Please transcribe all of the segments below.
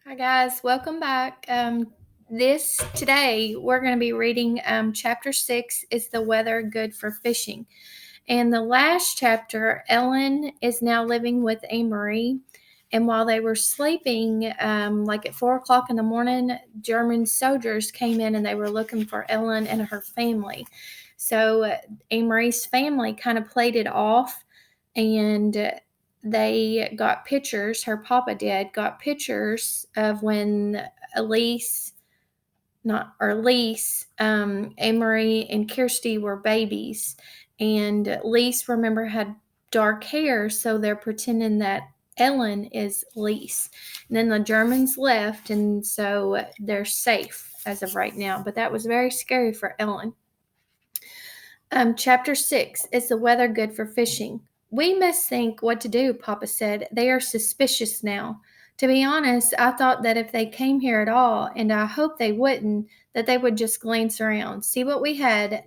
Hi guys, welcome back. This today we're going to be reading chapter 6 is the weather good for fishing. And the last chapter, Ellen is now living with Amory. And while they were sleeping, like at 4 o'clock in the morning, German soldiers came in and they were looking for Ellen and her family. So Amory's family kind of played it off and they got pictures, her papa did, got pictures of when Elise, not or Lise, Amory and Kirsty were babies. And Lise, remember, had dark hair, so they're pretending that Ellen is Lise. And then the Germans left, and so they're safe as of right now. But that was very scary for Ellen. Chapter 6 is the weather good for fishing? We must think what to do, Papa said. They are suspicious now. To be honest, I thought that if they came here at all, and I hoped they wouldn't, that they would just glance around, see what we had,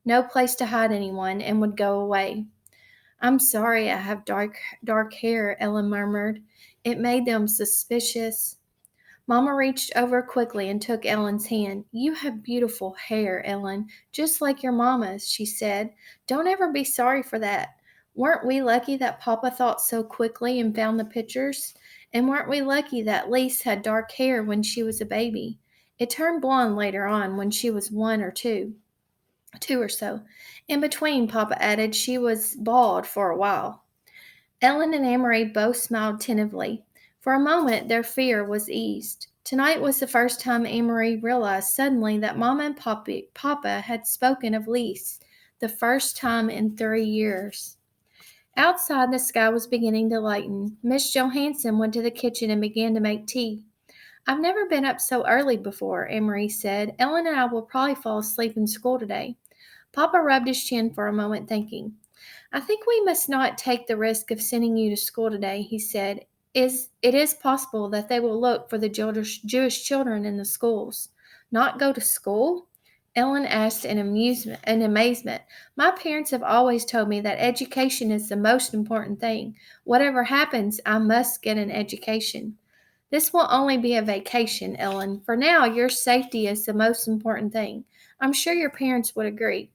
no place to hide anyone, and would go away. I'm sorry I have dark hair, Ellen murmured. It made them suspicious. Mamma reached over quickly and took Ellen's hand. You have beautiful hair, Ellen, just like your mamma's, she said. Don't ever be sorry for that. Weren't we lucky that Papa thought so quickly and found the pictures? And weren't we lucky that Lise had dark hair when she was a baby? It turned blonde later on when she was two or so. In between, Papa added, she was bald for a while. Ellen and Amory both smiled tentatively. For a moment, their fear was eased. Tonight was the first time Amory realized suddenly that Mama and Papa had spoken of Lise, the first time in 3 years. Outside, the sky was beginning to lighten. Miss Johansson went to the kitchen and began to make tea. I've never been up so early before, Amory said. Ellen and I will probably fall asleep in school today. Papa rubbed his chin for a moment, thinking. I think we must not take the risk of sending you to school today, he said. It is possible that they will look for the Jewish children in the schools. Not go to school? Ellen asked in amazement. My parents have always told me that education is the most important thing. Whatever happens, I must get an education. This will only be a vacation, Ellen. For now, your safety is the most important thing. I'm sure your parents would agree.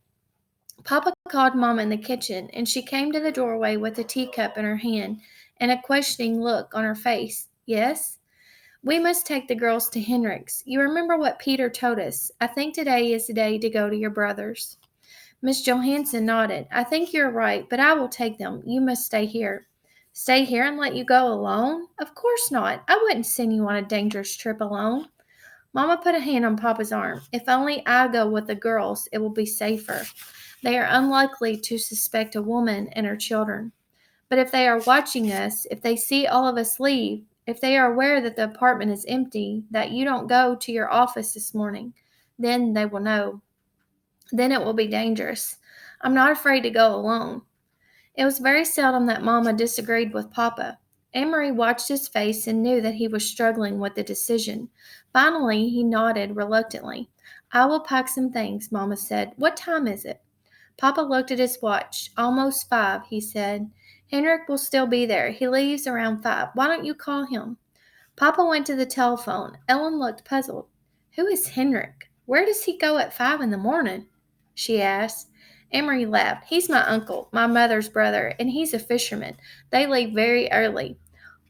Papa called Mamma in the kitchen, and she came to the doorway with a teacup in her hand and a questioning look on her face. Yes? We must take the girls to Henrik's. You remember what Peter told us. I think today is the day to go to your brother's. Miss Johansson nodded. I think you're right, but I will take them. You must stay here. Stay here and let you go alone? Of course not. I wouldn't send you on a dangerous trip alone. Mamma put a hand on Papa's arm. If only I go with the girls, it will be safer. They are unlikely to suspect a woman and her children. But if they are watching us, if they see all of us leave, if they are aware that the apartment is empty, that you don't go to your office this morning, then they will know. Then it will be dangerous. I'm not afraid to go alone. It was very seldom that Mamma disagreed with Papa. Amory watched his face and knew that he was struggling with the decision. Finally, he nodded reluctantly. I will pack some things, Mamma said. What time is it? Papa looked at his watch. Almost 5, he said. Henrik will still be there. He leaves around 5. Why don't you call him? Papa went to the telephone. Ellen looked puzzled. Who is Henrik? Where does he go at 5 in the morning? She asked. Emery laughed. He's my uncle, my mother's brother, and he's a fisherman. They leave very early.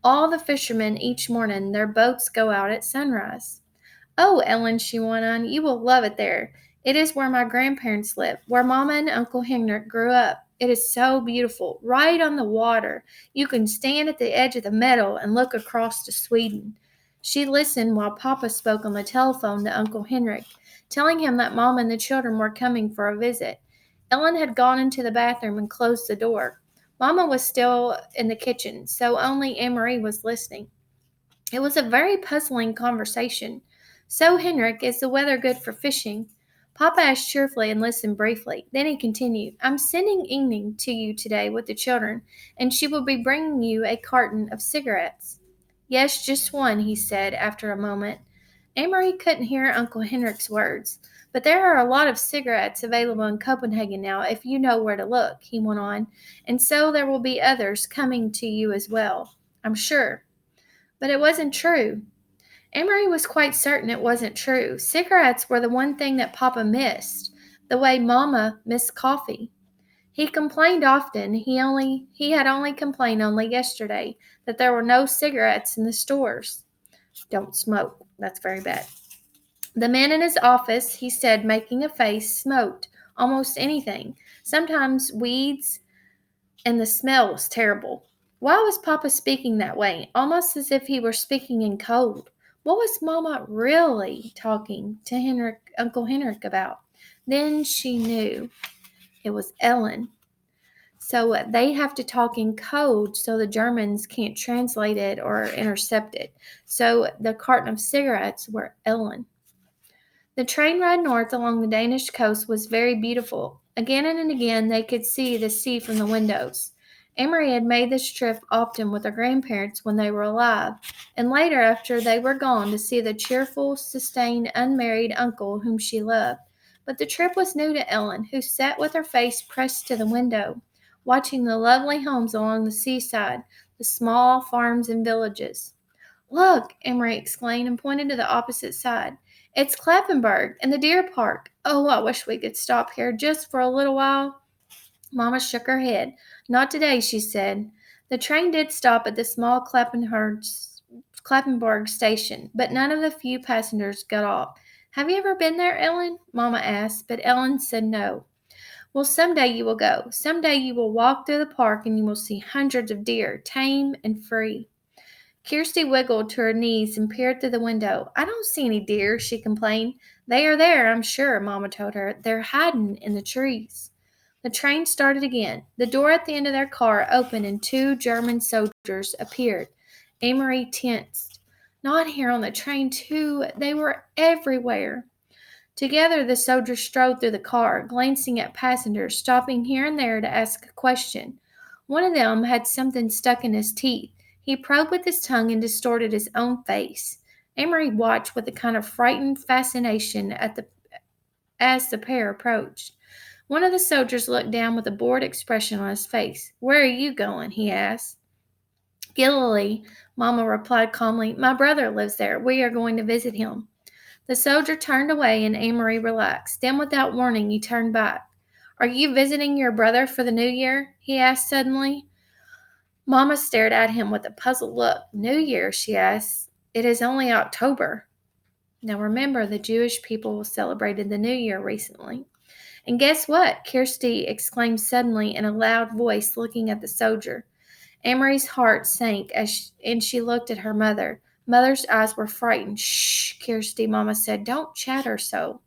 All the fishermen each morning, their boats go out at sunrise. Oh, Ellen, she went on, you will love it there. It is where my grandparents live, where Mama and Uncle Henrik grew up. It is so beautiful, right on the water. You can stand at the edge of the meadow and look across to Sweden. She listened while Papa spoke on the telephone to Uncle Henrik, telling him that Mama and the children were coming for a visit. Ellen had gone into the bathroom and closed the door. Mama was still in the kitchen, so only Anne-Marie was listening. It was a very puzzling conversation. So, Henrik, is the weather good for fishing? Papa asked cheerfully and listened briefly. Then he continued, I'm sending Ingning to you today with the children, and she will be bringing you a carton of cigarettes. Yes, just one, he said after a moment. Amory couldn't hear Uncle Henrik's words. But there are a lot of cigarettes available in Copenhagen now if you know where to look, he went on, and so there will be others coming to you as well, I'm sure. But it wasn't true. Amory was quite certain it wasn't true. Cigarettes were the one thing that Papa missed, the way Mama missed coffee. He complained often. He had only complained only yesterday that there were no cigarettes in the stores. Don't smoke. That's very bad. The men in his office, he said, making a face, smoked almost anything. Sometimes weeds, and the smell was terrible. Why was Papa speaking that way, almost as if he were speaking in code? What was Mama really talking to Uncle Henrik about? Then she knew it was Ellen. So they have to talk in code so the Germans can't translate it or intercept it. So the carton of cigarettes were Ellen. The train ride north along the Danish coast was very beautiful. Again and again they could see the sea from the windows. Amory had made this trip often with her grandparents when they were alive, and later after they were gone to see the cheerful, sustained, unmarried uncle whom she loved. But the trip was new to Ellen, who sat with her face pressed to the window, watching the lovely homes along the seaside, the small farms and villages. Look, Emery exclaimed and pointed to the opposite side. It's Clappenburg and the deer park. Oh, I wish we could stop here just for a little while. Mamma shook her head. Not today, she said. The train did stop at the small Clappenburg station, but none of the few passengers got off. Have you ever been there, Ellen? Mamma asked, but Ellen said no. Well, someday you will go. Someday you will walk through the park and you will see hundreds of deer, tame and free. Kirsty wiggled to her knees and peered through the window. I don't see any deer, she complained. They are there, I'm sure, Mamma told her. They're hiding in the trees. The train started again. The door at the end of their car opened and two German soldiers appeared. Amory tensed. Not here on the train, too. They were everywhere. Together, the soldiers strode through the car, glancing at passengers, stopping here and there to ask a question. One of them had something stuck in his teeth. He probed with his tongue and distorted his own face. Amory watched with a kind of frightened fascination as the pair approached. One of the soldiers looked down with a bored expression on his face. Where are you going? He asked. Galilee, Mamma replied calmly. My brother lives there. We are going to visit him. The soldier turned away and Amory relaxed. Then, without warning, he turned back. Are you visiting your brother for the New Year? He asked suddenly. Mamma stared at him with a puzzled look. New Year, she asked. It is only October. Now remember, the Jewish people celebrated the New Year recently. And guess what? Kirsty exclaimed suddenly in a loud voice, looking at the soldier. Amory's heart sank and she looked at her mother. Mother's eyes were frightened. Shh, Kirsty, Mamma said. Don't chatter so.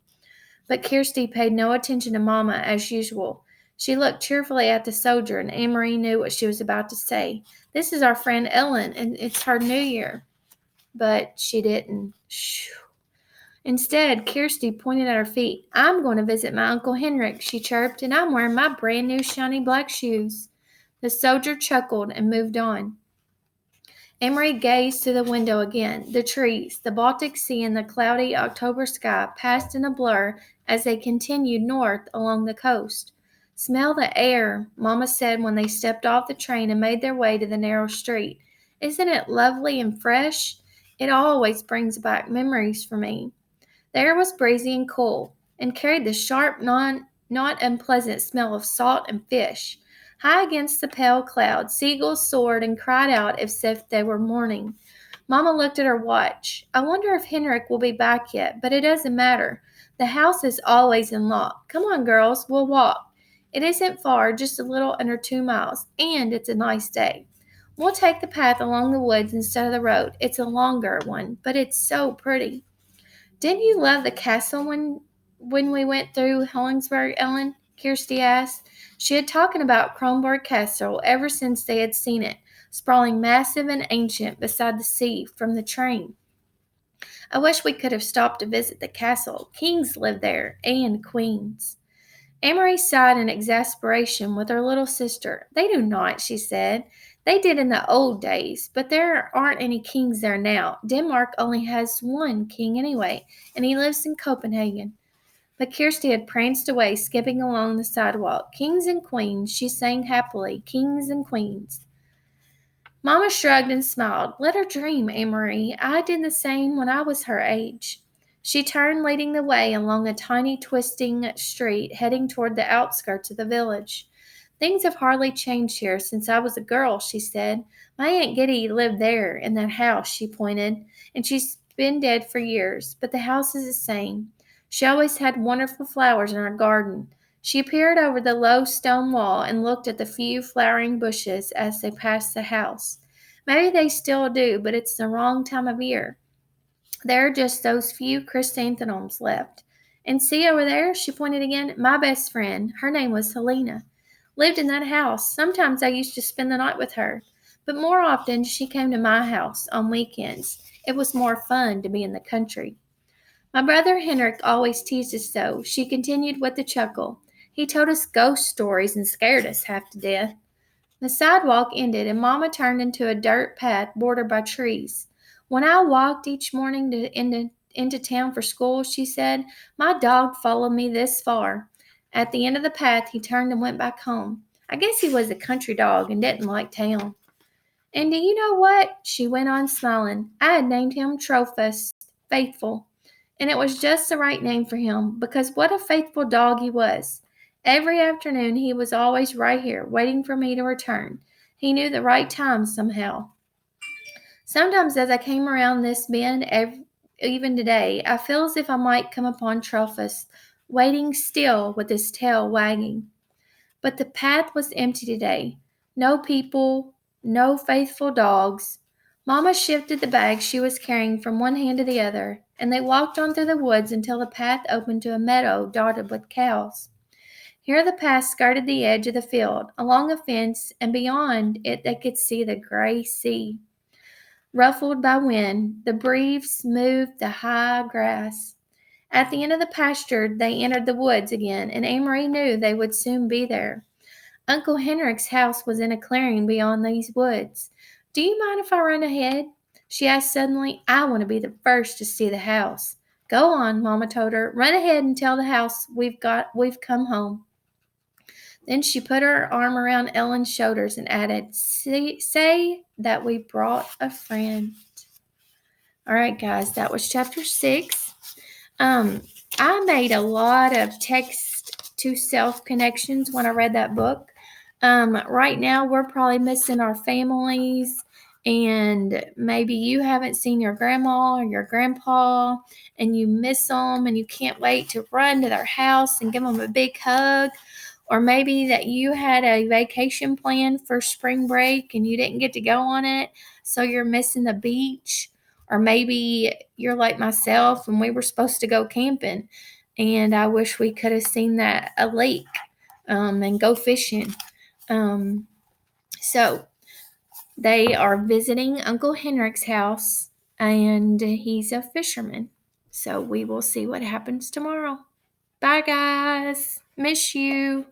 But Kirsty paid no attention to Mamma as usual. She looked cheerfully at the soldier, and Amory knew what she was about to say. This is our friend Ellen, and it's her New Year. But she didn't. Shh. Instead, Kirsty pointed at her feet. I'm going to visit my Uncle Henrik, she chirped, and I'm wearing my brand new shiny black shoes. The soldier chuckled and moved on. Amory gazed to the window again. The trees, the Baltic Sea, and the cloudy October sky passed in a blur as they continued north along the coast. Smell the air, Mamma said when they stepped off the train and made their way to the narrow street. Isn't it lovely and fresh? It always brings back memories for me. The air was breezy and cool, and carried the sharp, not unpleasant smell of salt and fish. High against the pale clouds, seagulls soared and cried out as if they were mourning. Mamma looked at her watch. I wonder if Henrik will be back yet, but it doesn't matter. The house is always unlocked. Come on, girls, we'll walk. It isn't far, just a little under 2 miles, and it's a nice day. We'll take the path along the woods instead of the road. It's a longer one, but it's so pretty. Didn't you love the castle when we went through Helensburgh, Ellen? Kirsty asked. She had talked about Kronborg Castle ever since they had seen it, sprawling massive and ancient beside the sea from the train. I wish we could have stopped to visit the castle. Kings lived there, and queens. Amory sighed in exasperation with her little sister. They do not, she said. They did in the old days, but there aren't any kings there now. Denmark only has one king anyway, and he lives in Copenhagen. But Kirsty had pranced away, skipping along the sidewalk. Kings and queens, she sang happily. Kings and queens. Mama shrugged and smiled. Let her dream, Amory. I did the same when I was her age. She turned, leading the way along a tiny twisting street, heading toward the outskirts of the village. Things have hardly changed here since I was a girl, she said. My Aunt Giddy lived there, in that house, she pointed, and she's been dead for years, but the house is the same. She always had wonderful flowers in her garden. She peered over the low stone wall and looked at the few flowering bushes as they passed the house. Maybe they still do, but it's the wrong time of year. There are just those few chrysanthemums left. And see over there, she pointed again, my best friend, her name was Helena, lived in that house. Sometimes I used to spend the night with her, but more often she came to my house on weekends. It was more fun to be in the country. My brother Henrik always teased us so, she continued with a chuckle. He told us ghost stories and scared us half to death. The sidewalk ended, and Mama turned into a dirt path bordered by trees. When I walked each morning into town for school, she said, my dog followed me this far. At the end of the path, he turned and went back home. I guess he was a country dog and didn't like town. And do you know what? She went on smiling. I had named him Tropus, faithful. And it was just the right name for him, because what a faithful dog he was. Every afternoon he was always right here, waiting for me to return. He knew the right time somehow. Sometimes as I came around this bend, even today, I feel as if I might come upon Tropus, waiting still with his tail wagging. But the path was empty today. No people, no faithful dogs. Mama shifted the bag she was carrying from one hand to the other, and they walked on through the woods until the path opened to a meadow dotted with cows. Here the path skirted the edge of the field, along a fence, and beyond it they could see the gray sea. Ruffled by wind, the breeze smoothed the high grass. At the end of the pasture they entered the woods again, and Amory knew they would soon be there. Uncle Henrik's house was in a clearing beyond these woods. Do you mind if I run ahead? She asked suddenly. I want to be the first to see the house. Go on, Mama told her. Run ahead and tell the house we've come home. Then she put her arm around Ellen's shoulders and added, say that we brought a friend. All right, guys, that was chapter 6. I made a lot of text to self connections when I read that book. Right now, we're probably missing our families, and maybe you haven't seen your grandma or your grandpa, and you miss them, and you can't wait to run to their house and give them a big hug. Or maybe that you had a vacation plan for spring break and you didn't get to go on it, so you're missing the beach. Or maybe you're like myself and we were supposed to go camping, and I wish we could have seen a lake and go fishing. So they are visiting Uncle Henrik's house, and he's a fisherman. So we will see what happens tomorrow. Bye, guys. Miss you.